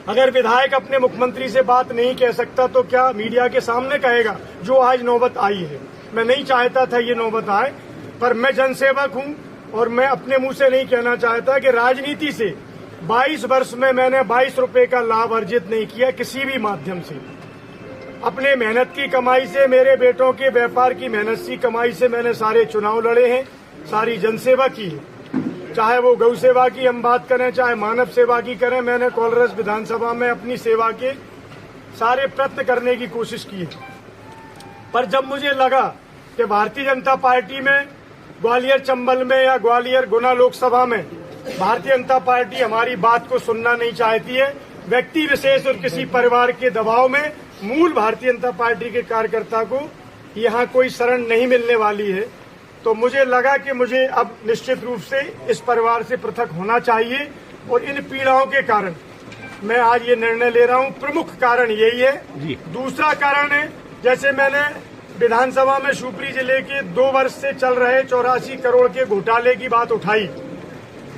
अगर विधायक अपने मुख्यमंत्री से बात नहीं कह सकता तो क्या मीडिया के सामने कहेगा, जो आज नौबत आई है। मैं नहीं चाहता था ये नौबत आए, पर मैं जनसेवक हूं और मैं अपने मुंह से नहीं कहना चाहता कि राजनीति से 22 वर्ष में मैंने 22 रुपए का लाभ अर्जित नहीं किया किसी भी माध्यम से। अपने मेहनत की कमाई से, मेरे बेटों के व्यापार की मेहनत की कमाई से मैंने सारे चुनाव लड़े हैं, सारी जनसेवा की है। चाहे वो गौ सेवा की हम बात करें, चाहे मानव सेवा की करें, मैंने कोलरस विधानसभा में अपनी सेवा के सारे प्रयत्न करने की कोशिश की है। पर जब मुझे लगा कि भारतीय जनता पार्टी में ग्वालियर चंबल में या ग्वालियर गुना लोकसभा में भारतीय जनता पार्टी हमारी बात को सुनना नहीं चाहती है, व्यक्ति विशेष और किसी परिवार के दबाव में मूल भारतीय जनता पार्टी के कार्यकर्ता को यहाँ कोई शरण नहीं मिलने वाली है, तो मुझे लगा कि मुझे अब निश्चित रूप से इस परिवार से पृथक होना चाहिए। और इन पीड़ाओं के कारण मैं आज ये निर्णय ले रहा हूँ। प्रमुख कारण यही है। दूसरा कारण है, जैसे मैंने विधानसभा में शिवपुरी जिले के 2 वर्ष से चल रहे 84 करोड़ के घोटाले की बात उठाई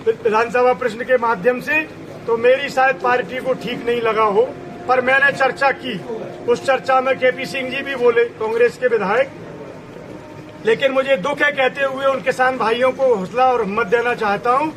विधानसभा प्रश्न के माध्यम से, तो मेरी शायद पार्टी को ठीक नहीं लगा हो, पर मैंने चर्चा की। उस चर्चा में केपी सिंह जी भी बोले, कांग्रेस के विधायक। लेकिन मुझे दुख है कहते हुए उन किसान भाइयों को हौसला और हिम्मत देना चाहता हूं,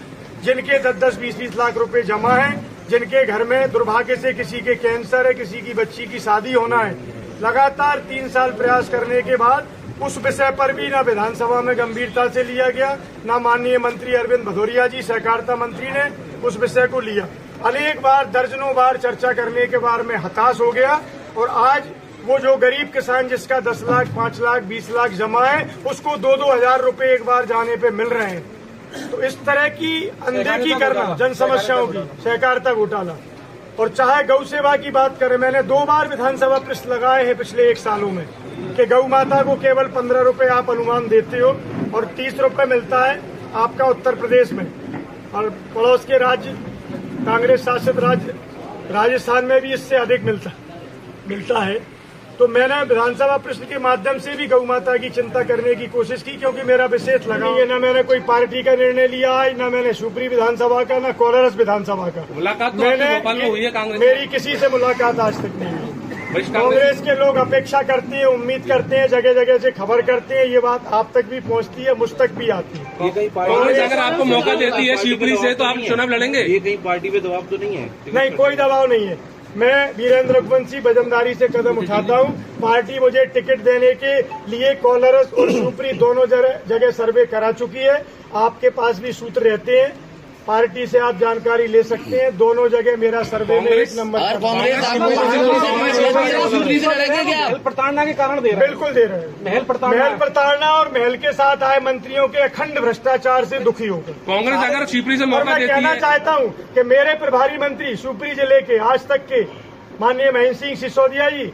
जिनके 10-10, 20-20 लाख रुपए जमा हैं, जिनके घर में दुर्भाग्य से किसी के कैंसर है, किसी की बच्ची की शादी होना है। लगातार 3 साल प्रयास करने के बाद उस विषय पर भी ना विधानसभा में गंभीरता से लिया गया, ना माननीय मंत्री अरविंद भदौरिया जी सहकारिता मंत्री ने उस विषय को लिया। अनेक बार, दर्जनों बार चर्चा करने के बाद मैं हताश हो गया। और आज वो जो गरीब किसान जिसका 10 लाख, 5 लाख, 20 लाख जमा है, उसको 2-2 हजार रुपए एक बार जाने पे मिल रहे हैं। तो इस तरह की अनदेखी करना जन समस्याओं की, सहकारिता घोटाला। और चाहे गौ सेवा की बात करें, मैंने 2 बार विधानसभा प्रश्न लगाए हैं पिछले 1 सालों में कि गौ माता को केवल 15 रुपए आप अनुमान देते हो और 30 रुपए मिलता है आपका उत्तर प्रदेश में, और पड़ोस के राज्य कांग्रेस शासित राज्य राजस्थान में भी इससे अधिक मिलता है। तो मैंने विधानसभा प्रश्न के माध्यम से भी गौ माता की चिंता करने की कोशिश की, क्योंकि मेरा विशेष लगा ये, न मैंने कोई पार्टी का निर्णय लिया है, न मैंने शिवपुरी विधानसभा का, न कोलरस विधानसभा का मुलाकात मेरी किसी से मुलाकात आज तक नहीं हुई। कांग्रेस के लोग अपेक्षा करते हैं, उम्मीद करते हैं, जगह जगह से खबर करते हैं, ये बात आप तक भी पहुंचती है, मुझ तक भी आती है। कांग्रेस अगर आपको मौका देती है शिवपुरी से, तो आप चुनाव लड़ेंगे? ये कहीं पार्टी पे दबाव तो नहीं है? नहीं, कोई दबाव नहीं है। मैं वीरेंद्र रघुवंशी वजनदारी से कदम उठाता हूं। पार्टी मुझे टिकट देने के लिए कोलरस और शिवपुरी दोनों जगह सर्वे करा चुकी है। आपके पास भी सूत्र रहते हैं, पार्टी से आप जानकारी ले सकते हैं। दोनों जगह मेरा सर्वे में 1 नंबर। महल प्रताड़ना के कारण दे रहे हैं? बिल्कुल दे रहे हैं। महल प्रताड़ना और महल के साथ आए मंत्रियों के अखंड भ्रष्टाचार से दुखी होकर कांग्रेस अगर शिवपुरी से मौका देती है, कहना चाहता हूं कि मेरे प्रभारी मंत्री शिवपुरी जिले के आज तक के माननीय महेंद्र सिंह सिसोदिया जी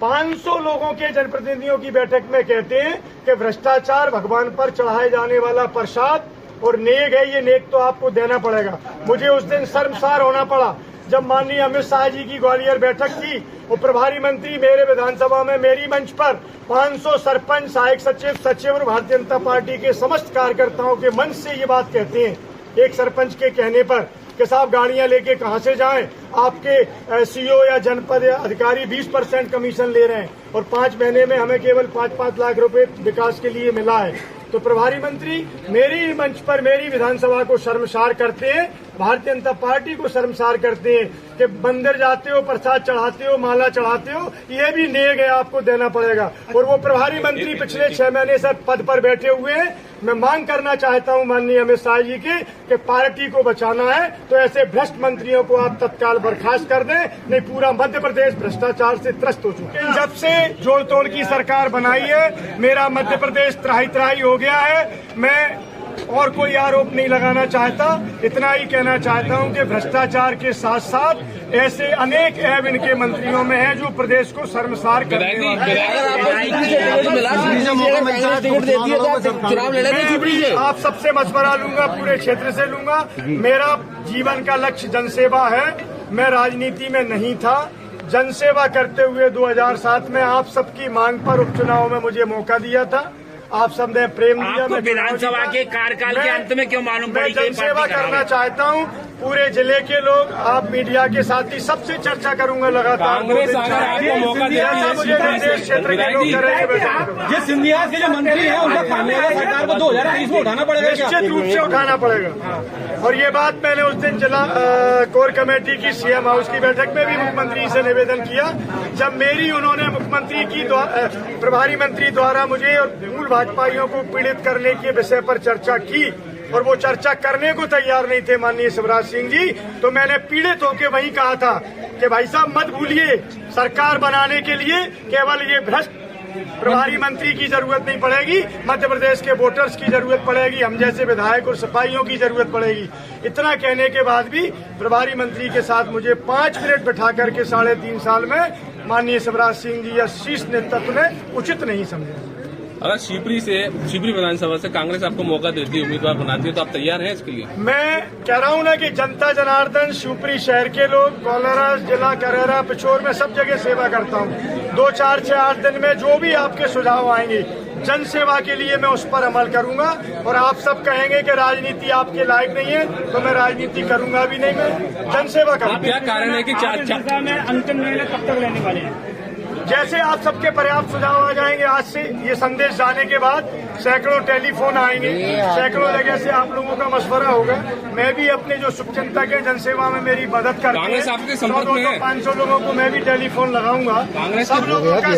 500 लोगों के जनप्रतिनिधियों की बैठक में कहते हैं कि भ्रष्टाचार भगवान पर चढ़ाए जाने वाला प्रसाद और नेक है, ये नेक तो आपको देना पड़ेगा। मुझे उस दिन शर्मसार होना पड़ा जब माननीय अमित शाह जी की ग्वालियर बैठक थी और प्रभारी मंत्री मेरे विधानसभा में मेरी मंच पर 500 सरपंच, सहायक सचिव और भारतीय जनता पार्टी के समस्त कार्यकर्ताओं के मंच से ये बात कहते हैं, एक सरपंच के कहने पर, कि साहब गाड़ियां लेके कहां से जाएं, आपके सीओ या जनपद या अधिकारी 20% कमीशन ले रहे हैं और 5 महीने में हमें केवल 5-5 लाख रुपए विकास के लिए मिला है। तो प्रभारी मंत्री मेरी मंच पर मेरी विधानसभा को शर्मसार करते हैं, भारतीय जनता पार्टी को शर्मसार करते हैं कि मंदिर जाते हो, प्रसाद चढ़ाते हो, माला चढ़ाते हो, ये भी नेक है, आपको देना पड़ेगा। और वो प्रभारी मंत्री पिछले 6 महीने से पद पर बैठे हुए हैं। मैं मांग करना चाहता हूं माननीय अमित शाह जी की कि पार्टी को बचाना है तो ऐसे भ्रष्ट मंत्रियों को आप तत्काल बर्खास्त कर दें, नहीं पूरा मध्य प्रदेश भ्रष्टाचार से त्रस्त हो चुका है। जब से जोड़ तोड़ की सरकार बनाई है, मेरा मध्य प्रदेश त्राही हो गया है। मैं और कोई आरोप नहीं लगाना चाहता, इतना ही कहना चाहता हूं कि भ्रष्टाचार के साथ साथ ऐसे अनेक ऐब इनके मंत्रियों में है जो प्रदेश को शर्मसार करने वाले। आप सबसे मशवरा लूंगा, पूरे क्षेत्र से लूंगा। मेरा जीवन का लक्ष्य जनसेवा है। मैं राजनीति में नहीं था, जनसेवा करते हुए 2007 में आप सबकी मांग पर उपचुनाव में मुझे मौका दिया था। आप सबने प्रेम दिया। आपको विधानसभा के कार्यकाल के अंत में क्यों मालूम पड़ी? मैं जनसेवा करना चाहता हूं। पूरे जिले के लोग, आप मीडिया के साथी सबसे चर्चा करूंगा लगातार। कांग्रेस अगर आपको मौका देती है मुझे निर्देश क्षेत्र के लोग करेंगे। ये सिंधिया के जो मंत्री हैं उनका खामियाजा सरकार को 2023 में उठाना पड़ेगा। निश्चित रूप से उठाना पड़ेगा। और ये बात मैंने उस दिन जिला कोर कमेटी की सीएम हाउस की बैठक में भी मुख्यमंत्री से निवेदन किया, जब मेरी उन्होंने मुख्यमंत्री की प्रभारी मंत्री द्वारा मुझे और मूल भाजपाइयों को पीड़ित करने के विषय पर चर्चा की और वो चर्चा करने को तैयार नहीं थे माननीय शिवराज सिंह जी, तो मैंने पीड़ित होकर वही कहा था कि भाई साहब मत भूलिए, सरकार बनाने के लिए केवल ये भ्रष्ट प्रभारी मंत्री की जरूरत नहीं पड़ेगी, मध्य प्रदेश के वोटर्स की जरूरत पड़ेगी, हम जैसे विधायक और सिपाहियों की जरूरत पड़ेगी। इतना कहने के बाद भी प्रभारी मंत्री के साथ मुझे 5 मिनट बैठा करके 3.5 साल में माननीय शिवराज सिंह जी या शीर्ष नेतृत्व ने उचित नहीं समझा। अगर शिवपुरी विधानसभा से कांग्रेस आपको मौका देती है, उम्मीदवार बनाती है, तो आप तैयार हैं इसके लिए? मैं कह रहा हूं ना कि जनता जनार्दन, शिवपुरी शहर के लोग, कोलारा जिला, करेरा, पिछोर में सब जगह सेवा करता हूं। 2, 4, 6, 8 दिन में जो भी आपके सुझाव आएंगे जन सेवा के लिए मैं उस पर अमल करूंगा। और आप सब कहेंगे कि राजनीति आपके लायक नहीं है, तो मैं राजनीति करूंगा भी नहीं, मैं जन सेवा करूंगा। क्या कारण है कि अंतिम निर्णय कब तक लेने वाले हैं? जैसे आप सबके पर्याप्त सुझाव आ जाएंगे, आज से ये संदेश जाने के बाद सैकड़ों टेलीफोन आएंगे, सैकड़ों जगह से आप लोगों का मशवरा होगा। मैं भी अपने जो शुभचिंतक है जनसेवा में मेरी मदद करते हैं, 100-200-500 लोगों को मैं भी टेलीफोन लगाऊंगा। सब लोगों का